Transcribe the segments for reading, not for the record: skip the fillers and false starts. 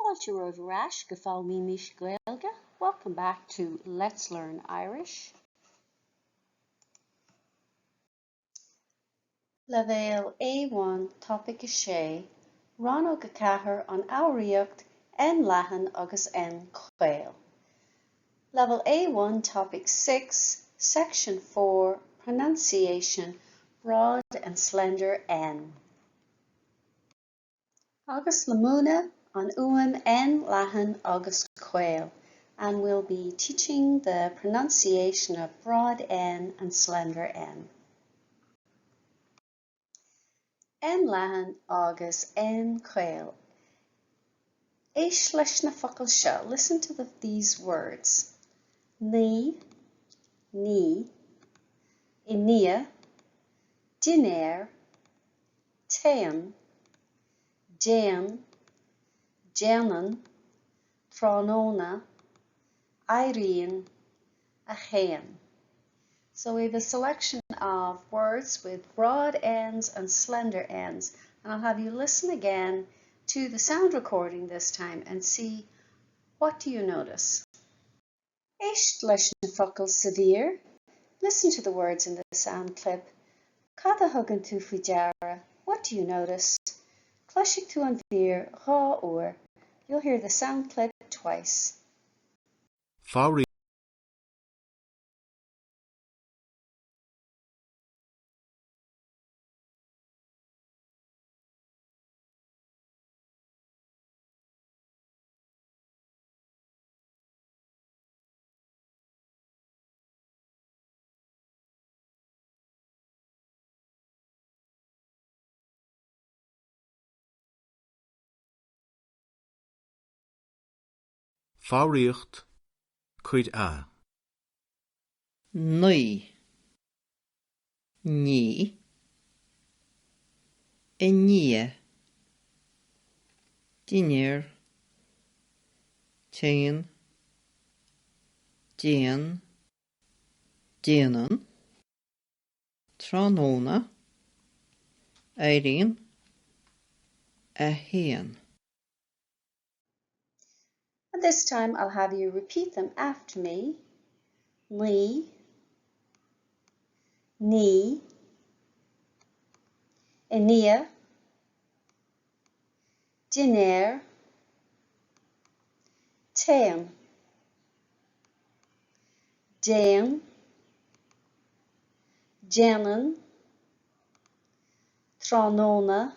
Fáilte roimh go fáil míis Gaeilge. Welcome back to Let's Learn Irish. Leathuil A1 topic is sé, Rannóg An Fhoghraíocht, An leathan agus An caol. Level A1 topic 6, section 4, pronunciation, broad and slender N. Agus lemúna an uan An leathan agus caol, and we'll be teaching the pronunciation of broad N and slender N. An leathan agus An caol. Éis leis na focail seo, listen to these words. Ní, inia, dinéir, téan, déan, déanan, tránóna, éiríonn, a chéan. So we have a selection of words with broad ends and slender ends, and I'll have you listen again to the sound recording this time and see, what do you notice? Éist leis na focail severe. Listen to the words in the sound clip. Cad a thugann tú faoi deara? What do you notice? Cloisfidh tú an bhír dhá uair. You'll hear the sound clip twice. Fhoghraíocht. Fhoghraíocht cuid a. Ní, inia, dinéir, téan, déan, déanan, tránóna, éiríonn, a chéan. And this time I'll have you repeat them after me. Ní, inia, dinéir, téan, déan, déanan, tránóna,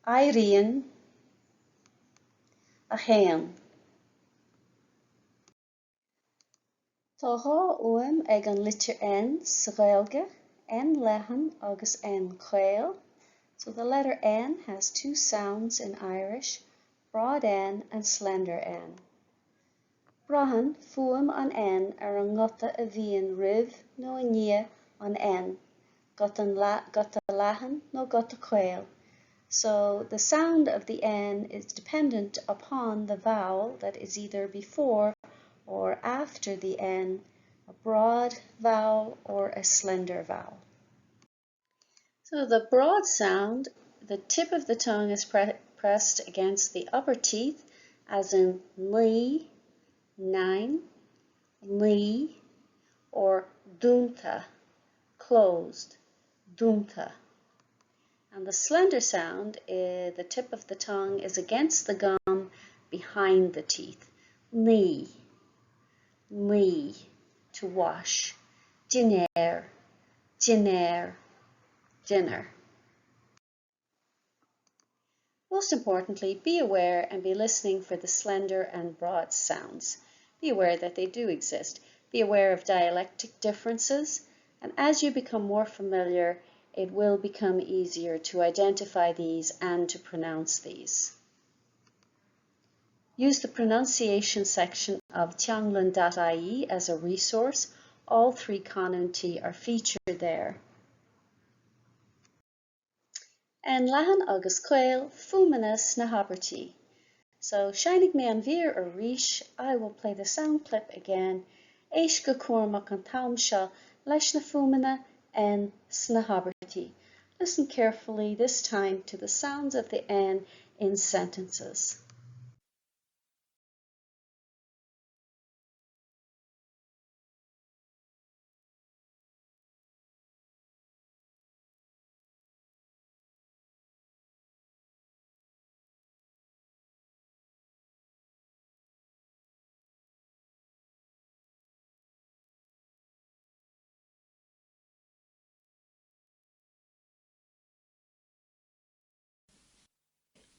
éiríonn, a chéan. Tá dhá uaim ag an litir N sa Gaeilge, An leathan agus An caol. So the letter N has two sounds in Irish, broad N and slender N. Brahan fuam an N ar an ngota a bhíonn ribh nó inia an N, got a leathan nó got a caol. So the sound of the N is dependent upon the vowel that is either before or after the N, a broad vowel or a slender vowel. So the broad sound, the tip of the tongue is pressed against the upper teeth, as in li, nine, li, or dunta, closed, dunta. And the slender sound, the tip of the tongue is against the gum behind the teeth. Li, to wash. Dinéir, dinner. Most importantly, be aware and be listening for the slender and broad sounds. Be aware that they do exist. Be aware of dialectic differences, and as you become more familiar, it will become easier to identify these and to pronounce these. Use the pronunciation section of teanglan.ie as a resource. All three canúntaí are featured there. An leathan agus caol fuaimne sna habairtí. So, shinig me an bhír ar ríis, I will play the sound clip again. Éis go cuairmach an tam seo leis na fuaimne and sna habairtí. Listen carefully this time to the sounds of the N in sentences.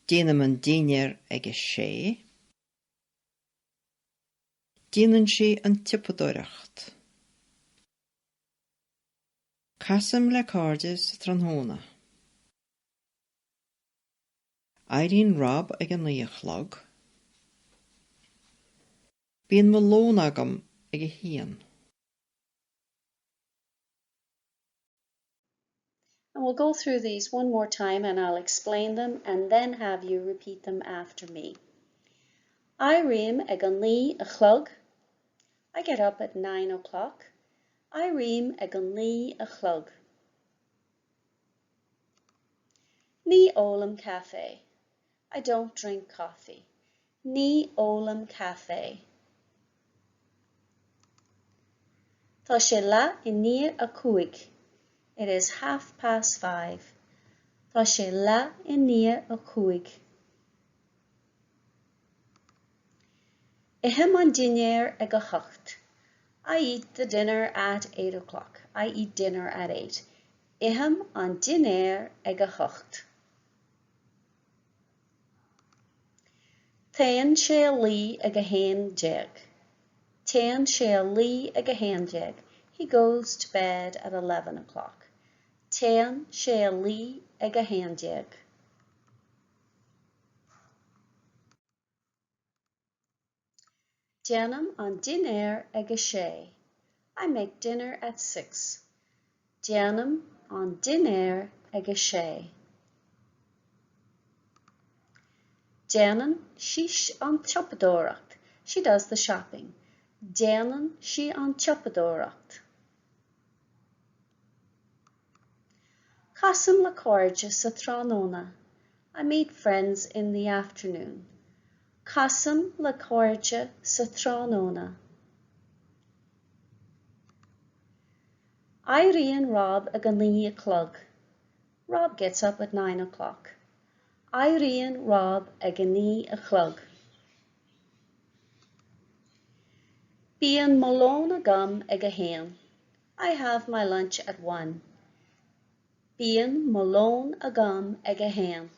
Déanam an daoinear agus sé. Déanann sé an tiopadóireacht. Casam le cáirde sa tráthnóna. Éiríonn Rob ag an líochlog. Bíonn mo lón agam ag a shéan. And we'll go through these one more time and I'll explain them and then have you repeat them after me. I ream ag an lí a chlog. I get up at 9 o'clock. I ream ag an lí a chlog. Ní ólam cafe. I don't drink coffee. Ní ólam cafe. Tá sé le I níor a cúig. It is 5:30. Tá sé le I níor a cúig. Ihem an dinéir ag a hocht. I eat the dinner at 8 o'clock. I eat dinner at 8. Ihem an dinéir ag a hocht. Téann sé lí ag a haon déag. Téann sé lí ag a haon déag. He goes to bed at 11 o'clock. Téann sé lí ag a haon déag. Déanam an dinéir ag a sé. I make dinner at 6. Déanam an dinéir ag a sé. Déanann síos an tiopadóireacht. She does the shopping. Déanann sí an tiopadóireacht. Casam le cáirde sa tráthnóna. I meet friends in the afternoon. Casam le cáirde sa tráthnóna. Éiríonn Rob ag an lí a chlog. Rob gets up at 9 o'clock. Éiríonn Rob ag an lí a chlog. Bíonn mo lón agam ag a haon. I have my lunch at 1. Bíonn mo lón agam ag a haon.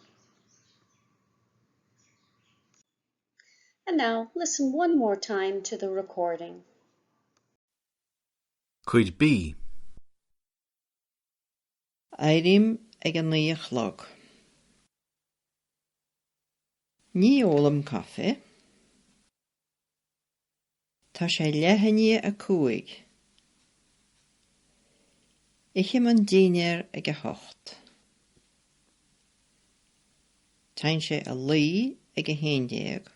And now listen one more time to the recording. Cuid bí. Éirim ag an líochlog. Ní ólam cafe. Tá sé leathaine a cúig. Ichim an daoinear ag a hocht. Táinn sé a lí ag a haon déag.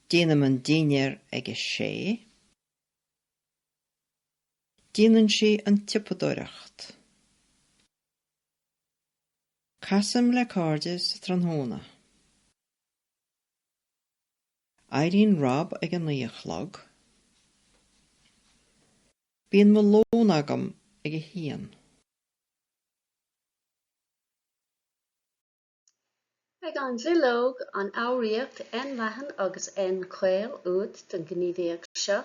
Déanam an daoinear ag a sé. Déanann sí an tiopadóireacht. Casam le cáirde sa tráthnóna. Éiríonn Rob ag an líochlog. Bíonn mo lón agam ag a shéan. Ag an bhilóg an fhoghraíocht An leathan agus An caol úd den gníomhaíocht seo,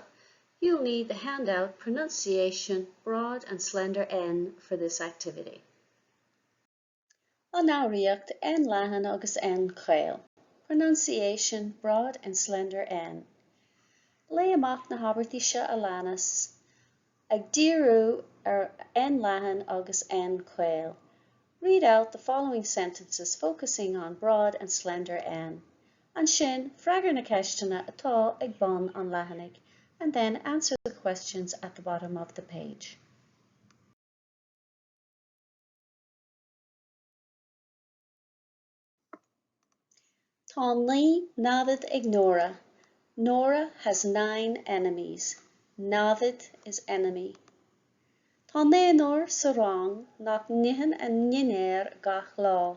you'll need the handout Pronunciation, Broad and Slender N for this activity. An fhoghraíocht An leathan agus An caol. Pronunciation, Broad and Slender N. Lé amach na habartaí seo a leanas, ag díriú An leathan agus An caol. Read out the following sentences focusing on broad and slender N. An sin, freagar na ceistena atá ag bon an leathanig, and then answer the questions at the bottom of the page. Tá lí návid ag Nora. Nora has 9 enemies. Návid is enemy. Tá néanóir sa rang nach nihan a ninéir gach lá.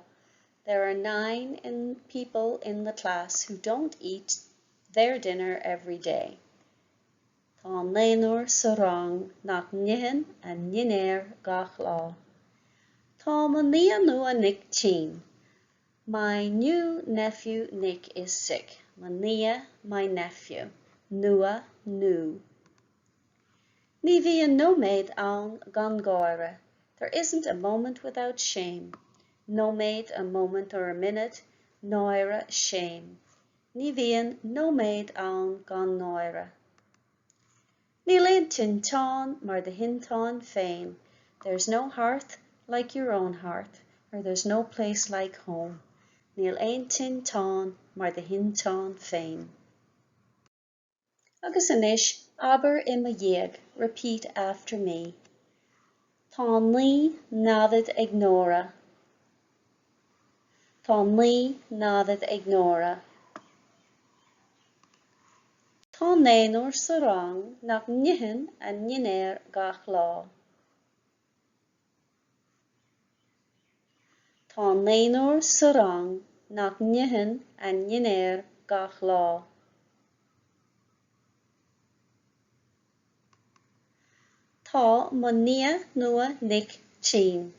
There are 9 people in the class who don't eat their dinner every day. Tá néanóir sa rang nach nihan a ninéir gach lá. Tá mo nia nua Nick teen. My new nephew Nick is sick. Mo nia, my nephew. Nua, new. Ní bhíonn nóméid ann gan gáire. There isn't a moment without shame. Nóméid a moment or a minute, náire shame. Ní bhíonn nóméid ann gan náire. Ní léon tintán mar de hintán féin. There's no hearth like your own hearth, or there's no place like home. Níl éon tintán mar de hintán féin. Agus anois, aber im a dhéag, repeat after me. Tá lí návad ignora. Tá lí návad ignora. Tá néanóir sa rang nach nihan a ninéir gach lá. Tá néanóir sa rang nach nihan a ninéir gach lá. Tá mo nia nua Nick teen.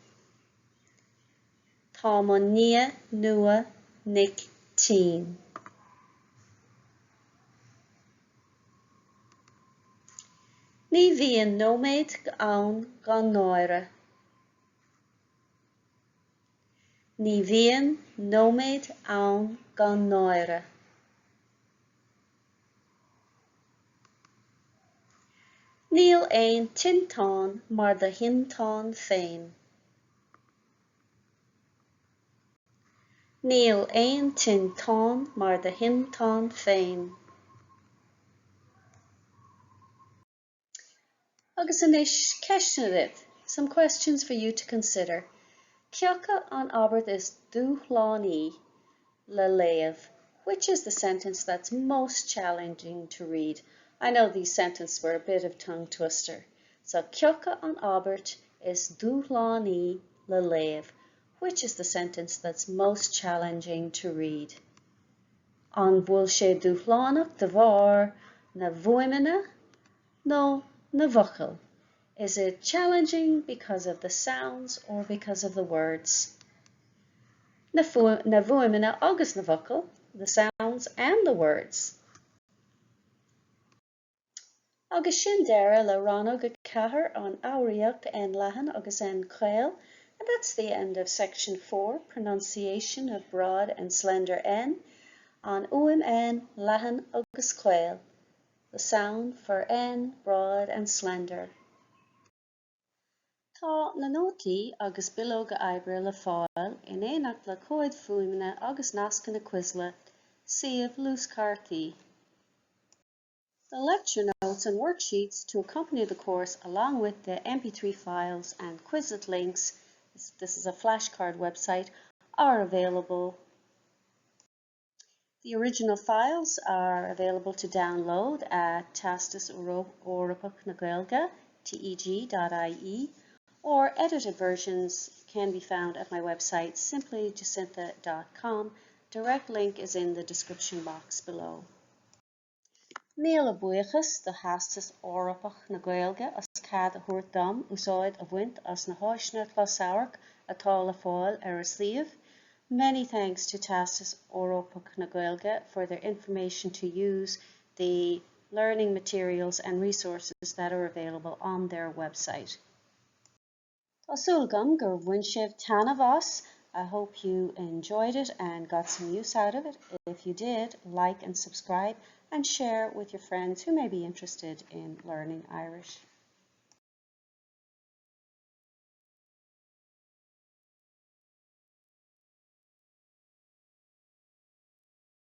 Tá mo nia nua Nick teen. Ní bhíonn nóméid ann gan náire. Ní bhíonn nóméid ann gan náire. Níl éon tintán mar de hintán féin. Níl éon tintán mar de hintán féin. Agus anois ceisneamh, some questions for you to consider. Ceacha an abart is dúchlánaí le léamh. Which is the sentence that's most challenging to read? I know these sentences were a bit of tongue twister. So ceacha an abart is dúchlánaí le léamh. Which is the sentence that's most challenging to read? An bhfuil sé dúchlánach de bharr na bhuaimhne? No, na bhacail. Is it challenging because of the sounds or because of the words? Na bhuaimhne agus na bhacail, the sounds and the words. Agus sin deire le Rannóg a chathair an Fhoghraíocht an leathan agus an caol, and that's the end of section 4, pronunciation of broad and slender N, an N, leathan agus caol, the sound for N, broad and slender. Tá na nótaí agus bilóg a oibre le fáil in éineacht le cóid fuaimhne agus nasca na cuisle, suíomh lús cartaí. The lecture notes and worksheets to accompany the course, along with the MP3 files and Quizlet links, this is a flashcard website, are available. The original files are available to download at Theastas Eorpach na Gaeilge, teg.ie, or edited versions can be found at my website, simplyjacintha.com. Direct link is in the description box below. Míle buíochas the Theastas Eorpach na Gaeilge as cead a thabhairt dom úsáid a bhaint as na háiseanna closamhairc atá le fáil ar a suíomh. Many thanks to Theastas Eorpach na Gaeilge for their information to use the learning materials and resources that are available on their website. Tásúil gom gur bhain sibh tanna bhas. I hope you enjoyed it and got some use out of it. If you did, like and subscribe and share with your friends who may be interested in learning Irish.